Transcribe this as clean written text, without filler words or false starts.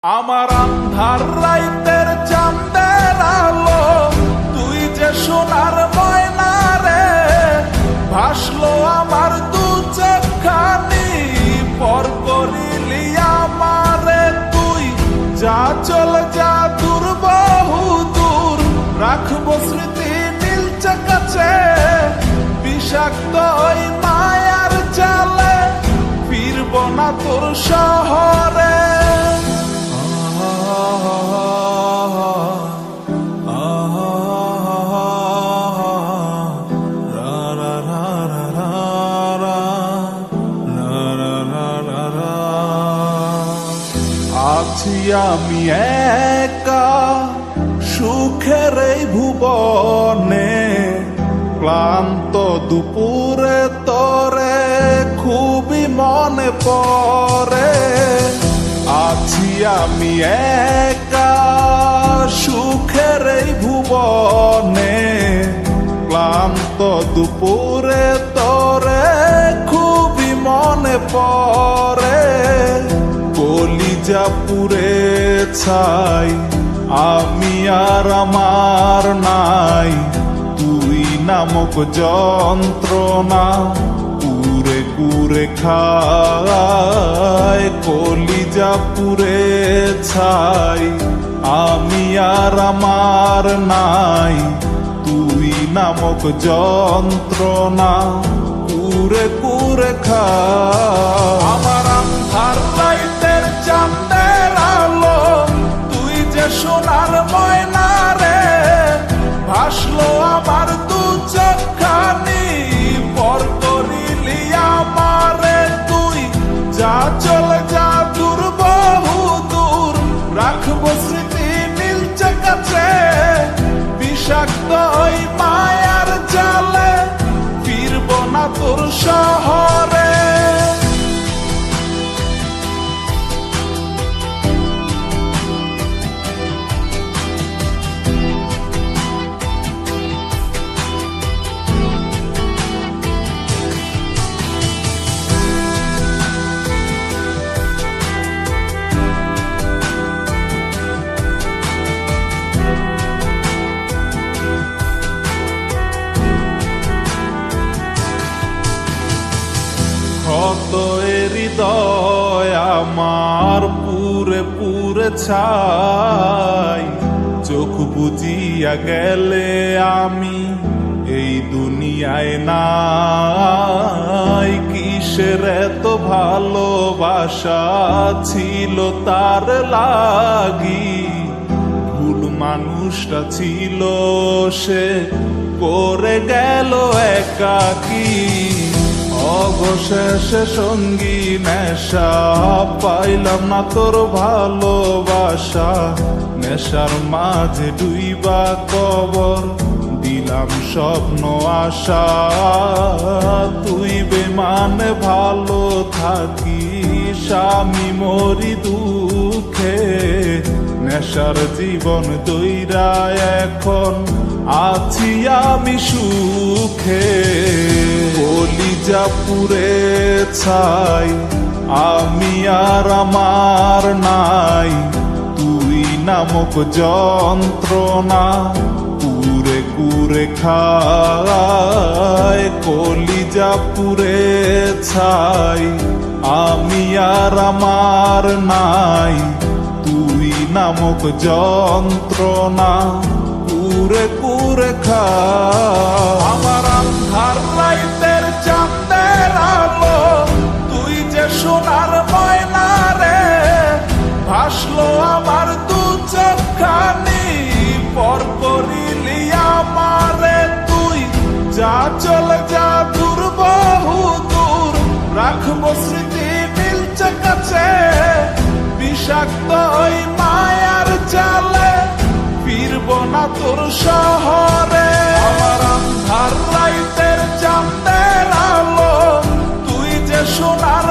আমার আন্ধার রাইতের চাঁদের আলো, তুই যে সোনার ময়না রে, ভাসলো আমার দু চোখখানি, পর করিলি আমারে তুই। যা চল যা দূর বহু দূর, রাখবো স্মৃতি নীলচে কাছে, বিষাক্ত ওই মায়ার জালে, ফিরব না তোর শহরে। আছি আমি একা সুখের এই ভুবনে, ক্লান্ত দুপুরে তোরে খুবই মনে পড়ে। আছি আমি একা সুখের এই ভুবনে, ক্লান্ত দুপুরে তোরে খুবই মনে পড়ে। কলিজা পুড়ে ছাই, আমি আর আমার নাই, তুই নামক যন্ত্রণা কুরে কুরে খায়। কলিজা পুড়ে ছাই, আমি আর আমার নাই, তুই নামক যন্ত্রণা কুরে কুরে খায়। আমার আন্ধার রাইতের চাঁদের আলো, তুই যে সোনার ময়না রে, ভাসলো আমার দু চোখখানি, পর করিলি আমারে তুই। যা চলে যা দূর বহু দূর, রাখবো স্মৃতি নীলচে কাছে, বিষাক্ত ওই মায়ার জালে, ফিরব না তোর শহরে। ক্ষত হৃদয় আমার পুরে পুরে ছাই, চোখ বুজিয়া গেলে আমি এই দুনিয়ায় নাই। কিসের এত ভালোবাসা ছিল তার লাগি, ভুল মানুষটা ছিল সে, করে গেল একাকী। অবশেষে সঙ্গী নেশা, পাইলাম না তোর ভালোবাসা, নেশার মাঝে ডুইবা কবর দিলাম স্বপ্ন আশা। তুই বেমানে ভালো থাকিস, আমি মরি দুঃখে, নেশার জীবন দইরা এখন আছি আমি সুখে। কলিজা পুড়ে ছাই, আমি আর আমার নাই, তুই নামক যন্ত্রণা কুরে কুরে খায়। কলিজা পুড়ে ছাই, আমি আর আমার নাই, তুই নামক যন্ত্রণা কুরে কুরে খায়। আমার আন্ধার রাইতের চাঁদের আলো, তুই যে সোনার ময়না রে, ভাসলো আমার দু চোখখানি, পর করিলি আমারে তুই। যা চলে যা দূর বহু দূর, রাখবো স্মৃতি নীলচে কাছে, বিষাক্ত ওই মায়ার জালে, ফিরব না তোর শহরে। আমার আন্ধার রাইতের চাঁদের আলো, তুই যে সোনার